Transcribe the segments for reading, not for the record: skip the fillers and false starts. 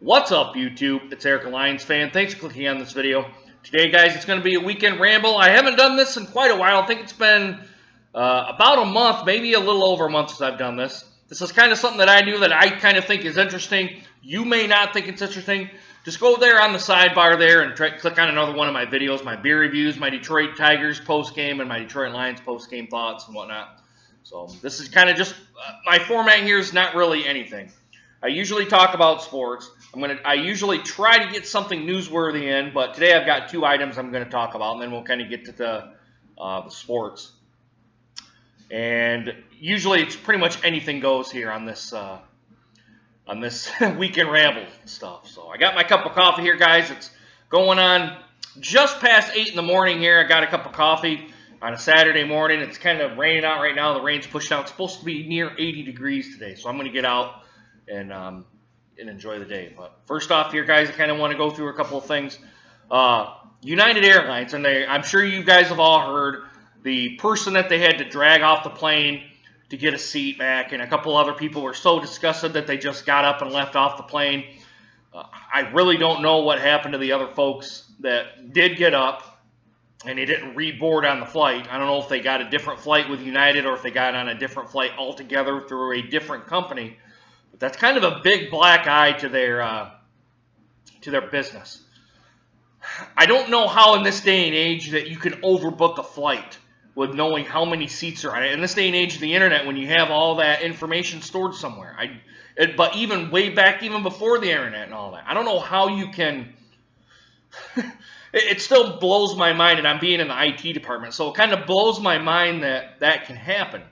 What's up, YouTube? It's Eric, a Lions fan. Thanks for clicking on this video. Today, guys, it's going to be a weekend ramble. I haven't done this in quite a while. I think it's been about a month, maybe a little over a month since I've done this. This is kind of something that I do that I kind of think is interesting. You may not think it's interesting. Just go there on the sidebar there and click on another one of my videos, my beer reviews, my Detroit Tigers post-game, and my Detroit Lions post-game thoughts and whatnot. So this is kind of just, my format here is not really anything. I usually talk about sports. I usually try to get something newsworthy in, but today I've got two items I'm going to talk about, and then we'll kind of get to the sports. And usually it's pretty much anything goes here on this weekend ramble stuff. So I got my cup of coffee here, guys. It's going on just past 8 in the morning here. I got a cup of coffee on a Saturday morning. It's kind of raining out right now. The rain's pushed out. It's supposed to be near 80 degrees today, so I'm going to get out and enjoy the day. But first off here, guys, I kind of want to go through a couple of things. United Airlines, and I'm sure you guys have all heard, the person that they had to drag off the plane to get a seat back, and a couple other people were so disgusted that they just got up and left off the plane. I really don't know what happened to the other folks that did get up and they didn't reboard on the flight. I don't know if they got a different flight with United or if they got on a different flight altogether through a different company. But that's kind of a big black eye to their business. I don't know how in this day and age that you can overbook a flight with knowing how many seats are on it. In this day and age of the internet, when you have all that information stored somewhere, but even way back, even before the internet and all that, I don't know how you can. It still blows my mind, and I'm being in the IT department, so it kind of blows my mind that that can happen.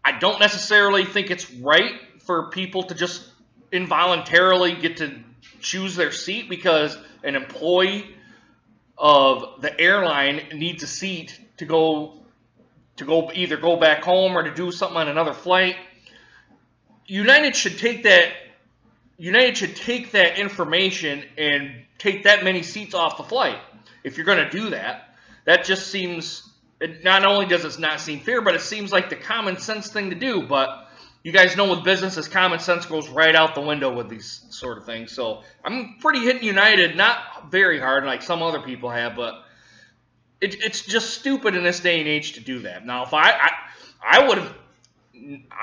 I don't necessarily think it's right for people to just involuntarily get to choose their seat because an employee of the airline needs a seat to either go back home or to do something on another flight. United should take that information and take that many seats off the flight. If you're going to do that, that just seems, not only does it not seem fair, but it seems like the common sense thing to do. But you guys know with businesses, common sense goes right out the window with these sort of things. So I'm pretty hitting United, not very hard like some other people have, but it's just stupid in this day and age to do that. Now, if I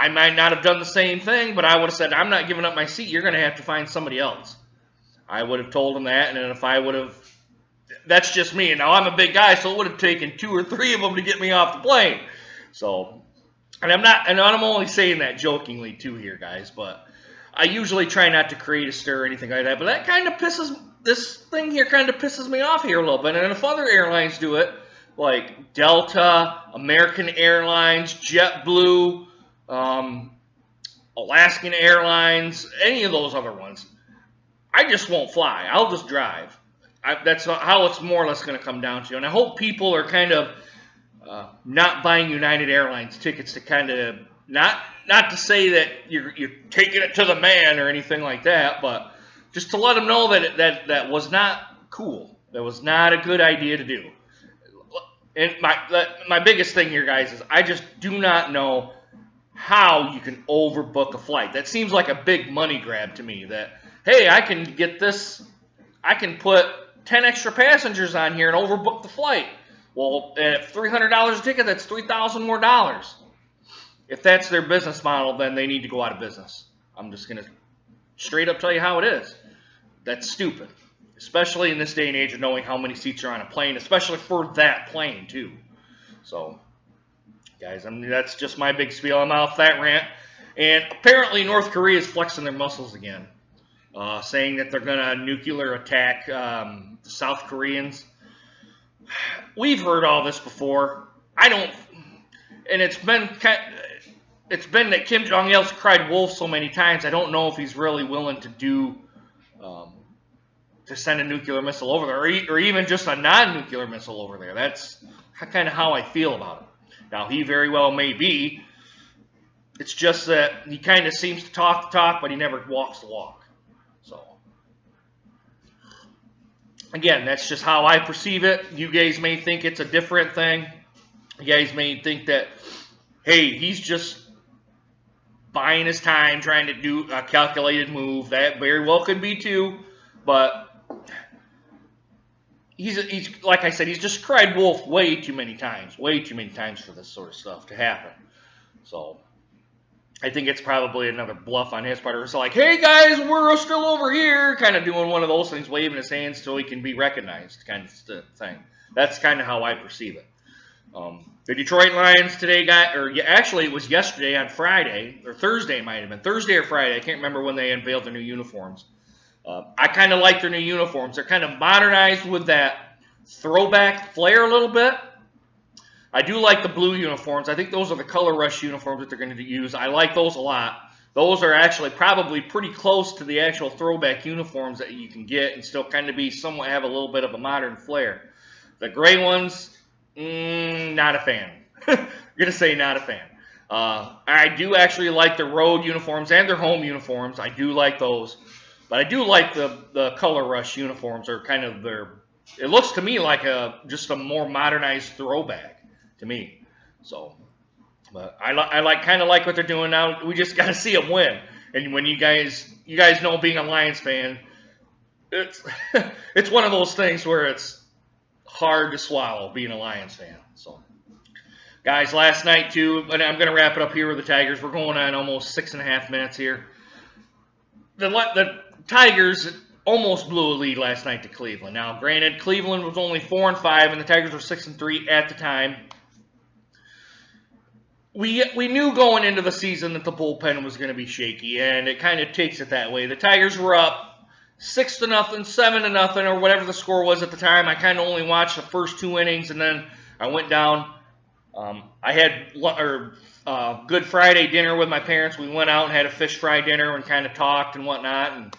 might not have done the same thing, but I would have said, I'm not giving up my seat. You're going to have to find somebody else. I would have told them that, and then if I would have, that's just me. And now I'm a big guy, so it would have taken 2 or 3 of them to get me off the plane. So. And I'm only saying that jokingly too here, guys, but I usually try not to create a stir or anything like that, but that kind of this thing here kind of pisses me off here a little bit. And if other airlines do it, like Delta, American Airlines, JetBlue, Alaskan Airlines, any of those other ones, I just won't fly. I'll just drive. That's how it's more or less going to come down to. And I hope people are kind of not buying United Airlines tickets to kind of, not to say that you're taking it to the man or anything like that, but just to let them know that that was not cool. That was not a good idea to do. And my biggest thing here, guys, is I just do not know how you can overbook a flight. That seems like a big money grab to me, that, hey, I can get this, I can put 10 extra passengers on here and overbook the flight. Well, at $300 a ticket, that's $3,000 more dollars. If that's their business model, then they need to go out of business. I'm just going to straight up tell you how it is. That's stupid, especially in this day and age of knowing how many seats are on a plane, especially for that plane, too. So, guys, I mean, that's just my big spiel. I'm off that rant. And apparently North Korea is flexing their muscles again, saying that they're going to nuclear attack the South Koreans. We've heard all this before. And it's been that Kim Jong-il's cried wolf so many times. I don't know if he's really willing to send a nuclear missile over there, or even just a non-nuclear missile over there. That's kind of how I feel about it. Now, he very well may be. It's just that he kind of seems to talk the talk, but he never walks the walk. So. Again, that's just how I perceive it. You guys may think it's a different thing. You guys may think that, hey, he's just buying his time, trying to do a calculated move. That very well could be too, but he's like I said, he's just cried wolf way too many times for this sort of stuff to happen. So I think it's probably another bluff on his part. It's like, hey guys, we're still over here, kind of doing one of those things, waving his hands so he can be recognized, kind of thing. That's kind of how I perceive it. The Detroit Lions today actually it was yesterday on Friday, or Thursday it might have been, Thursday or Friday, I can't remember when they unveiled their new uniforms. I kind of like their new uniforms. They're kind of modernized with that throwback flair a little bit. I do like the blue uniforms. I think those are the Color Rush uniforms that they're going to use. I like those a lot. Those are actually probably pretty close to the actual throwback uniforms that you can get and still kind of be somewhat have a little bit of a modern flair. The gray ones, not a fan. I'm going to say not a fan. I do actually like the road uniforms and their home uniforms. I do like those. But I do like the Color Rush uniforms. Are kind of it looks to me like just a more modernized throwback to me. So, but I kind of like what they're doing now. We just got to see them win. And when you guys know, being a Lions fan, it's one of those things where it's hard to swallow being a Lions fan. So, guys, last night too, and I'm going to wrap it up here with the Tigers. We're going on almost 6.5 minutes here. The Tigers almost blew a lead last night to Cleveland. Now, granted, Cleveland was only 4-5, and the Tigers were 6-3 at the time. We knew going into the season that the bullpen was going to be shaky, and it kind of takes it that way. The Tigers were up 6-0, 7-0, or whatever the score was at the time. I kind of only watched the first 2 innings, and then I went down. I had Good Friday dinner with my parents. We went out and had a fish fry dinner and kind of talked and whatnot, and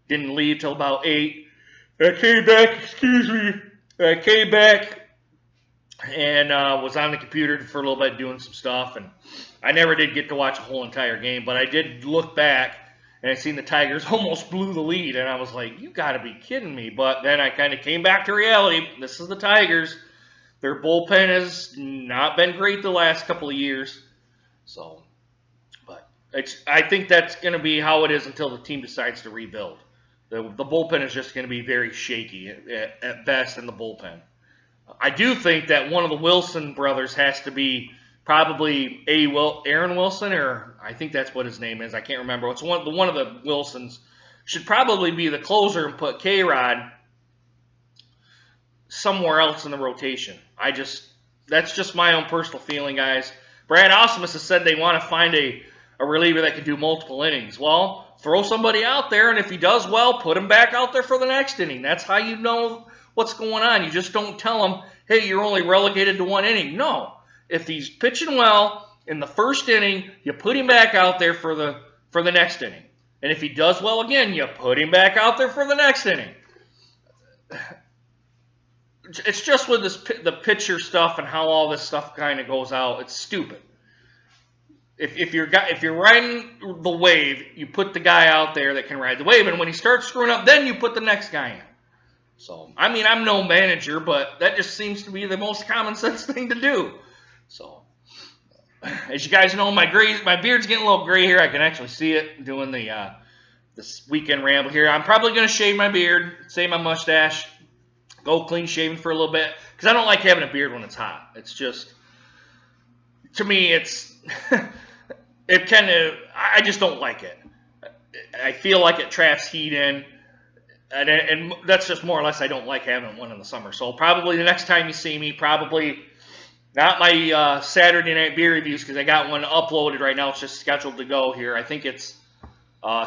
didn't leave till about 8. I came back and was on the computer for a little bit doing some stuff, and I never did get to watch a whole entire game, but I did look back, and I seen the Tigers almost blew the lead, and I was like, you got to be kidding me. But then I kind of came back to reality. This is the Tigers. Their bullpen has not been great the last couple of years. So, but I think that's going to be how it is until the team decides to rebuild. The bullpen is just going to be very shaky at best in the bullpen. I do think that one of the Wilson brothers has to be probably Aaron Wilson, or I think that's what his name is. I can't remember. It's one of the Wilsons should probably be the closer and put K-Rod somewhere else in the rotation. That's just my own personal feeling, guys. Brad Ausmus has said they want to find a reliever that can do multiple innings. Well, throw somebody out there, and if he does well, put him back out there for the next inning. That's how you know what's going on. You just don't tell him, hey, you're only relegated to 1 inning. No. If he's pitching well in the first inning, you put him back out there for the next inning. And if he does well again, you put him back out there for the next inning. It's just with the pitcher stuff and how all this stuff kind of goes out. It's stupid. If you're riding the wave, you put the guy out there that can ride the wave, and when he starts screwing up, then you put the next guy in. So, I mean, I'm no manager, but that just seems to be the most common sense thing to do. So, as you guys know, my beard's getting a little gray here. I can actually see it doing this weekend ramble here. I'm probably going to shave my beard, save my mustache, go clean shaven for a little bit, because I don't like having a beard when it's hot. It's just, to me, I just don't like it. I feel like it traps heat in, and that's just more or less I don't like having one in the summer. So probably the next time you see me, probably not my Saturday night beer reviews, because I got one uploaded right now. It's just scheduled to go here. I think it's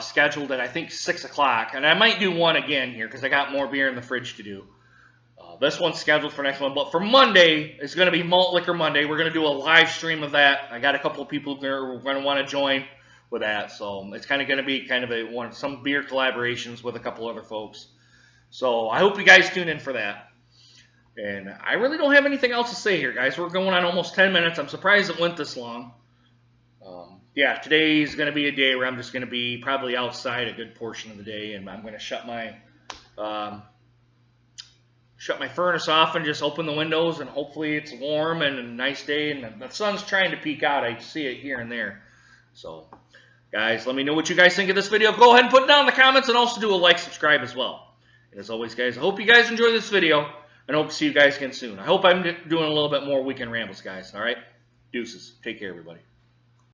scheduled at 6 o'clock, and I might do one again here because I got more beer in the fridge to do. This one's scheduled for next one, but for Monday, it's going to be Malt Liquor Monday. We're going to do a live stream of that. I got a couple of people who are going to want to join with that, so it's kind of going to be kind of some beer collaborations with a couple other folks. So I hope you guys tune in for that. And I really don't have anything else to say here, guys. We're going on almost 10 minutes. I'm surprised it went this long. Yeah, today is going to be a day where I'm just going to be probably outside a good portion of the day, and I'm going to shut my furnace off and just open the windows, and hopefully it's warm and a nice day, and the sun's trying to peek out. I see it here and there. So Guys, let me know what you guys think of this video. Go ahead and put it down in the comments, and also do a like, subscribe as well. And as always, guys, I hope you guys enjoy this video, and I hope to see you guys again soon. I hope I'm doing a little bit more weekend rambles, guys. All right? Deuces. Take care, everybody.